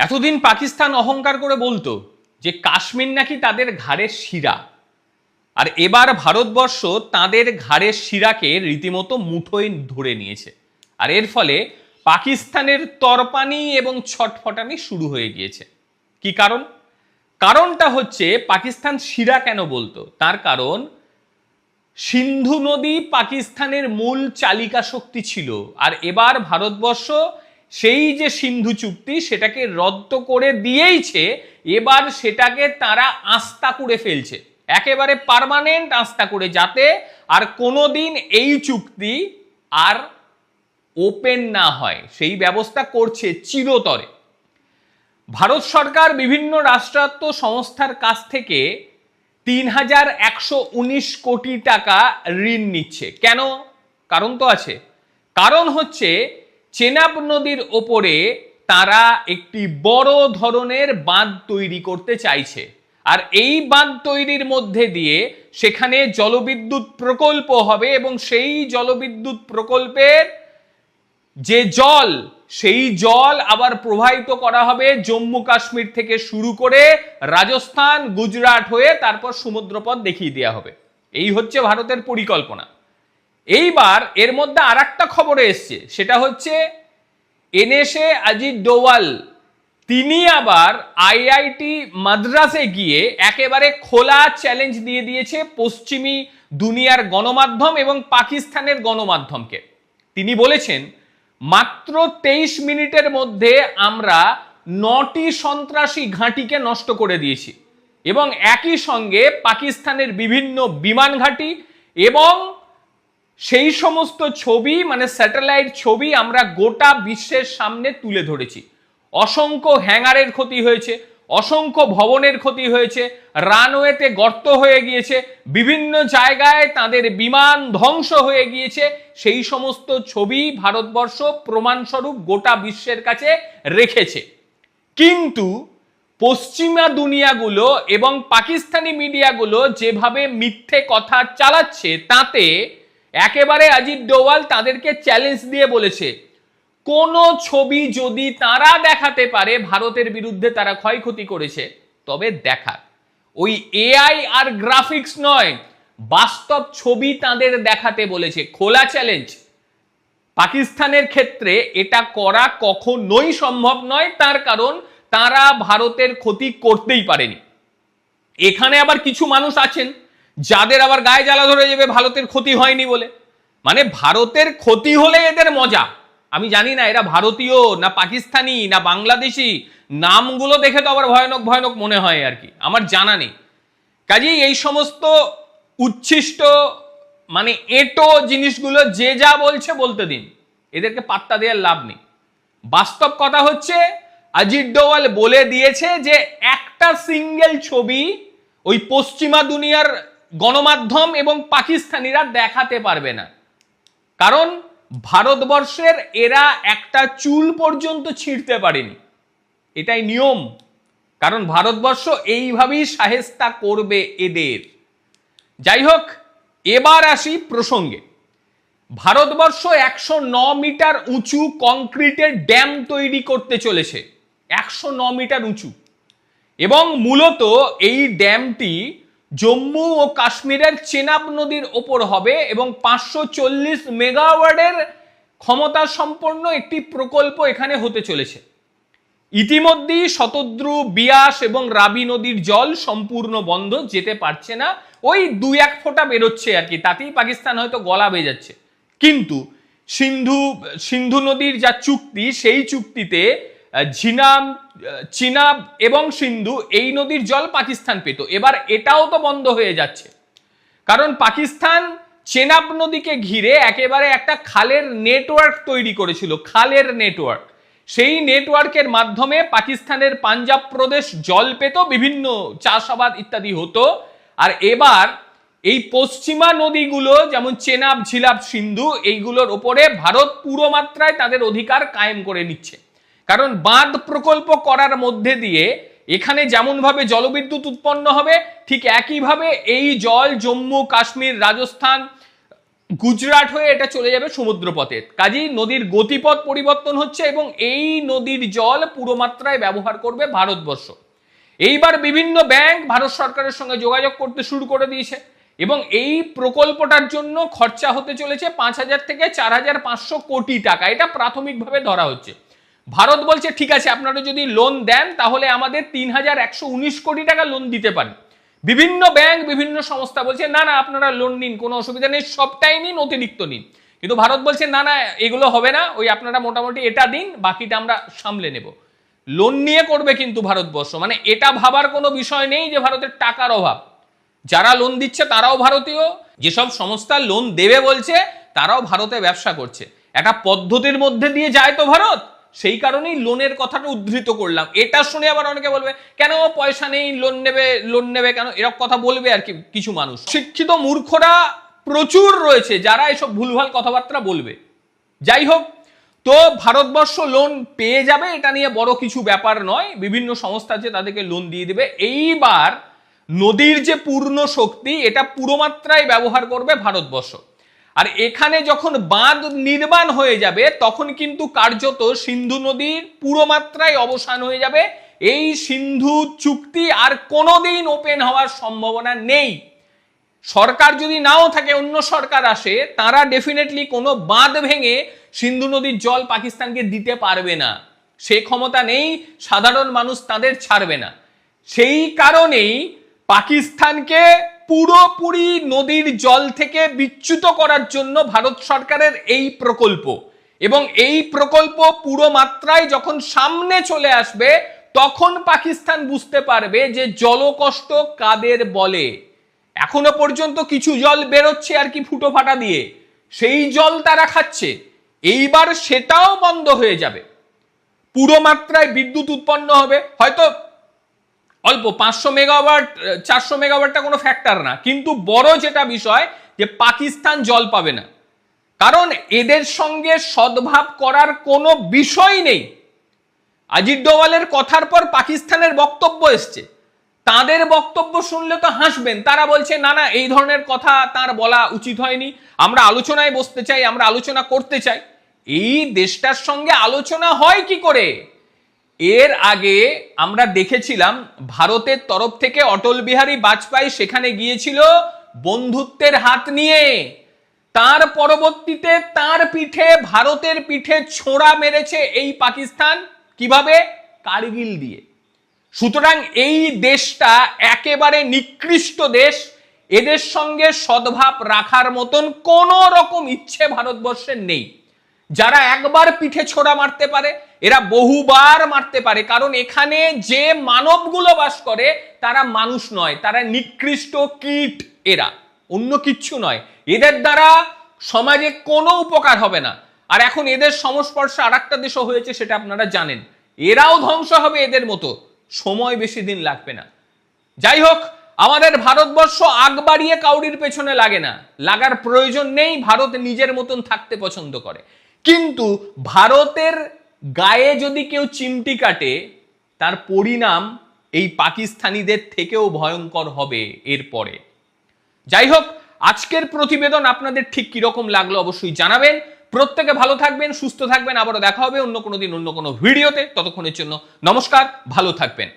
এতদিন পাকিস্তান অহংকার করে বলতো যে কাশ্মীর নাকি তাদের ঘাড়ের শিরা, আর এবার ভারতবর্ষ তাদের ঘাড়ের শিরাকে রীতিমতো মুঠোয় ধরে নিয়েছে। আর এর ফলে পাকিস্তানের তরপানি এবং ছটফটানি শুরু হয়ে গিয়েছে। কি কারণ? কারণটা হচ্ছে পাকিস্তান শিরা কেন বলতো, তার কারণ সিন্ধু নদী পাকিস্তানের মূল চালিকা শক্তি ছিল, আর এবার ভারতবর্ষ সেই যে সিন্ধু চুক্তি সেটাকে রদ্দ করে দিয়েইছে। এবার সেটাকে তারা আস্থা করে ফেলছে, একেবারে পার্মানেন্ট আস্থা করে, যাতে আর কোনোদিন এই চুক্তি আর ওপেন না হয় সেই ব্যবস্থা করছে চিরতরে। ভারত সরকার বিভিন্ন রাষ্ট্রায়ত্ত সংস্থার কাছ থেকে ৩,১১৯ কোটি টাকা ঋণ নিচ্ছে। কেন? কারণ তো আছে। কারণ হচ্ছে চেনাব নদীর ওপরে তারা একটি বড় ধরনের বাঁধ তৈরি করতে চাইছে, আর এই বাঁধ তৈরির মধ্যে দিয়ে সেখানে জলবিদ্যুৎ প্রকল্প হবে এবং সেই জলবিদ্যুৎ প্রকল্পের যে জল, সেই জল আবার প্রবাহিত করা হবে জম্মু কাশ্মীর থেকে শুরু করে রাজস্থান, গুজরাট হয়ে তারপর সমুদ্রপথ দেখিয়ে দেওয়া হবে। এই হচ্ছে ভারতের পরিকল্পনা। এইবার এর মধ্যে আর একটা খবর এসছে, সেটা হচ্ছে এনএসএ অজিত ডোভাল তিনি আবার আইআইটি মাদ্রাসে গিয়ে একেবারে খোলা চ্যালেঞ্জ দিয়ে দিয়েছে পশ্চিমী দুনিয়ার গণমাধ্যম এবং পাকিস্তানের গণমাধ্যমকে। তিনি বলেছেন, মাত্র 23 মিনিটের মধ্যে আমরা 9টি সন্ত্রাসী ঘাঁটিকে নষ্ট করে দিয়েছি এবং একই সঙ্গে পাকিস্তানের বিভিন্ন বিমান ঘাঁটি এবং সেই সমস্ত ছবি, মানে স্যাটেলাইট ছবি আমরা গোটা বিশ্বের সামনে তুলে ধরেছি। অসংখ্য হ্যাঙ্গারের ক্ষতি হয়েছে, অসংখ্য ভবনের ক্ষতি হয়েছে, রানওয়েতে গর্ত হয়ে গিয়েছে, বিভিন্ন জায়গায় তাদের বিমান ধ্বংস হয়ে গিয়েছে। সেই সমস্ত ছবি ভারতবর্ষ প্রমাণস্বরূপ গোটা বিশ্বের কাছে রেখেছে। কিন্তু পশ্চিমা দুনিয়াগুলো এবং পাকিস্তানি মিডিয়াগুলো যেভাবে মিথ্যে কথা চালাচ্ছে, তাতে একেবারে অজিত ডোভাল তাদেরকে চ্যালেঞ্জ দিয়ে বলেছে, কোন ছবি যদি তারা দেখাতে পারে ভারতের বিরুদ্ধে তারা ক্ষয়ক্ষতি করেছে, তবে দেখাক। ওই এআই আর গ্রাফিক্স নয়, বাস্তব ছবি তাদের দেখাতে বলেছে। খোলা চ্যালেঞ্জ। পাকিস্তানের ক্ষেত্রে এটা করা কখনোই সম্ভব নয়, তার কারণ তারা ভারতের ক্ষতি করতেই পারেনি। এখানে আবার কিছু মানুষ আছেন যাদের আবার গায়ে জ্বালা ধরে যাবে ভারতের ক্ষতি হয়নি বলে। মানে ভারতের ক্ষতি হলে এদের মজা। আমি জানি না এরা ভারতীয় না পাকিস্তানি না বাংলাদেশি, নামগুলো দেখে তো আবার ভয়ানক ভয়ানক মনে হয় আর কি, আমার জানা নেই। কাজেই এই সমস্ত উচ্ছিষ্ট মানে এটো জিনিসগুলো যে যা বলছে বলতে দিন, এদেরকে পাত্তা দেওয়ার লাভ নেই। বাস্তব কথা হচ্ছে অজিত ডোভাল বলে দিয়েছে যে একটা সিঙ্গেল ছবি ওই পশ্চিমা দুনিয়ার গণমাধ্যম এবং পাকিস্তানিরা দেখাতে পারবে না, কারণ ভারতবর্ষের এরা একটা চুল পর্যন্ত ছিঁড়তে পারেনি। এটাই নিয়ম, কারণ ভারতবর্ষ এইভাবেই শায়েস্তা করবে এদের। যাই হোক, এবার আসি প্রসঙ্গে। ভারতবর্ষ 109 মিটার উঁচু কংক্রিটের ড্যাম তৈরি করতে চলেছে, 109 মিটার উঁচু, এবং মূলত এই ড্যামটি জম্মু ও কাশ্মীরের চেনাব নদীর ওপর হবে এবং 540 মেগাওয়াটের ক্ষমতা সম্পন্ন একটি প্রকল্প এখানে হতে চলেছে। ইতিমধ্যেই শতদ্রু, বিয়াস এবং রাবি নদীর জল সম্পূর্ণ বন্ধ, যেতে পারছে না, ওই 2-1 ফোঁটা বেরোচ্ছে আর কি, তাতেই পাকিস্তান হয়তো গলা বেজাচ্ছে। কিন্তু সিন্ধু নদীর যা চুক্তি, সেই চুক্তিতে চিনাব এবং সিন্ধু এই নদীর জল পাকিস্তান পেত, এবার এটাও তো বন্ধ হয়ে যাচ্ছে। কারণ পাকিস্তান চেনাব নদীকে ঘিরে একেবারে একটা খালের নেটওয়ার্ক তৈরি করেছিল, খালের নেটওয়ার্ক। সেই নেটওয়ার্কের মাধ্যমে পাকিস্তানের পাঞ্জাব প্রদেশ জল পেত, বিভিন্ন চাষাবাদ ইত্যাদি হতো। আর এবার এই পশ্চিমা নদীগুলো যেমন চেনাব, ঝিলাব, সিন্ধু, এইগুলোর ওপরে ভারত পুরো মাত্রায় তাদের অধিকার কায়েম করে নিচ্ছে। কারণ বাঁধ প্রকল্প করার মধ্যে দিয়ে এখানে যেমন ভাবে জলবিদ্যুৎ উৎপন্ন হবে, ঠিক একইভাবে এই জল জম্মু কাশ্মীর, রাজস্থান, গুজরাট হয়ে এটা চলে যাবে সমুদ্রপথে। কাজেই নদীর গতিপথ পরিবর্তন হচ্ছে এবং এই নদীর জল পুরো মাত্রায় ব্যবহার করবে ভারতবর্ষ। এইবার বিভিন্ন ব্যাংক ভারত সরকারের সঙ্গে যোগাযোগ করতে শুরু করে দিয়েছে এবং এই প্রকল্পটার জন্য খরচা হতে চলেছে 5,000 থেকে 4,500 কোটি টাকা। এটা প্রাথমিকভাবে ধরা হচ্ছে। ভারত বলছে ঠিক আছে, আপনারা যদি লোন দেন তাহলে আমাদের 3,119 কোটি টাকা লোন দিতে পারেন। বিভিন্ন ব্যাংক বিভিন্ন সংস্থা বলছে না না আপনারা লোন নিন, কোনো অসুবিধা নেই, সবটাই নিন, অতিরিক্ত নিন। কিন্তু ভারত বলছে না না এগুলো হবে না, ওই আপনারা মোটামুটি এটা দিন, বাকিটা আমরা সামলে নেব। লোন নিয়ে করবে কিন্তু ভারতবর্ষ, মানে এটা ভাবার কোনো বিষয় নেই যে ভারতের টাকার অভাব। যারা লোন দিচ্ছে তারাও ভারতীয়, যেসব সংস্থা লোন দেবে বলছে তারাও ভারতে ব্যবসা করছে। একটা পদ্ধতির মধ্যে দিয়ে যায় তো ভারত, সেই কারণেই লোনের কথাটা উদ্ধৃত করলাম। এটা শুনে আবার অনেকে বলবে কেন পয়সা নেই, লোন নেবে কেন, এরকম কথা বলবে আর কি কিছু মানুষ। শিক্ষিত মূর্খরা প্রচুর রয়েছে যারা এসব ভুলভাল কথাবার্তা বলবে। যাই হোক, তো ভারতবর্ষ লোন পেয়ে যাবে, এটা নিয়ে বড় কিছু ব্যাপার নয়। বিভিন্ন সংস্থা আছে তাদেরকে লোন দিয়ে দেবে। এইবার নদীর যে পূর্ণ শক্তি এটা পুরো মাত্রায় ব্যবহার করবে ভারতবর্ষ। আর এখানে যখন বাঁধ নির্মাণ হয়ে যাবে তখন কিন্তু কার্যত সিন্ধু নদীর পুরো মাত্রায় অবসান হয়ে যাবে। এই সিন্ধু চুক্তি আর কোনোদিন ওপেন হওয়ার সম্ভাবনা নেই। সরকার যদি নাও থাকে, অন্য সরকার আসে, তারা ডেফিনেটলি কোনো বাঁধ ভেঙে সিন্ধু নদীর জল পাকিস্তানকে দিতে পারবে না। সে ক্ষমতা নেই, সাধারণ মানুষ তাদের ছাড়বে না। সেই কারণেই পাকিস্তানকে পুরোপুরি নদীর জল থেকে বিচ্যুত করার জন্য ভারত সরকারের এই প্রকল্প। এবং এই প্রকল্প পুরো মাত্রায় যখন সামনে চলে আসবে তখন পাকিস্তান বুঝতে পারবে যে জলকষ্ট কাদের বলে। এখনো পর্যন্ত কিছু জল বেরোচ্ছে আর কি ফুটো ফাটা দিয়ে, সেই জল তারা খাচ্ছে। এইবার সেটাও বন্ধ হয়ে যাবে, পুরো মাত্রায় বিদ্যুৎ উৎপন্ন হবে। হয়তো অল্প 500 মেগাওয়াট 400 মেগাওয়াটটা কোনো ফ্যাক্টর না, কিন্তু বড় যেটা বিষয় যে পাকিস্তান জল পাবে না, কারণ এদের সঙ্গে সদ্ভাব করার কোনো বিষয় নেই। আজিজ ডোভালের কথার পর পাকিস্তানের বক্তব্য এসছে, তাদের বক্তব্য শুনলে তো হাসবেন। তারা বলছে না না এই ধরনের কথা তার বলা উচিত হয়নি, আমরা আলোচনায় বসতে চাই, আমরা আলোচনা করতে চাই। এই দেশটার সঙ্গে আলোচনা হয় কি করে? এর আগে আমরা দেখেছিলাম ভারতের তরফ থেকে অটল বিহারী বাজপেয়ী সেখানে গিয়েছিল বন্ধুত্বের হাত নিয়ে। তার পরবর্তীতে তার পিঠে, ভারতের পিঠে ছোঁড়া মেরেছে এই পাকিস্তান। কিভাবে? কারগিল দিয়ে। সুতরাং এই দেশটা একেবারে নিকৃষ্ট দেশ। এদের সঙ্গে সদ্ভাব রাখার মতন কোনো রকম ইচ্ছে ভারতবর্ষের নেই। যারা একবার পিঠে ছোড়া মারতে পারে এরা বহুবার মারতে পারে, কারণ এখানে যে মানবগুলো বাস করে তারা মানুষ নয়, তারা নিকৃষ্ট কীট, এরা অন্য কিচ্ছু নয়। এদের দ্বারা সমাজে কোনো উপকার হবে না। আর এখন এদের সংস্পর্শে আরেকটা দেশও হয়েছে, সেটা আপনারা জানেন। এরাও ধ্বংস হবে এদের মতো, সময় বেশি দিন লাগবে না। যাই হোক, আমাদের ভারতবর্ষ আগ বাড়িয়ে কাউরির পেছনে লাগে না, লাগার প্রয়োজন নেই। ভারত নিজের মতন থাকতে পছন্দ করে। কিন্তু ভারতের গায়ে যদি কেউ চিমটি কাটে তার পরিণাম এই পাকিস্তানিদের থেকেও ভয়ঙ্কর হবে এরপরে। যাই হোক, আজকের প্রতিবেদন আপনাদের ঠিক কিরকম লাগলো অবশ্যই জানাবেন। প্রত্যেকে ভালো থাকবেন, সুস্থ থাকবেন। আবারও দেখা হবে অন্য কোনো দিন অন্য কোনো ভিডিওতে। ততক্ষণের জন্য নমস্কার, ভালো থাকবেন।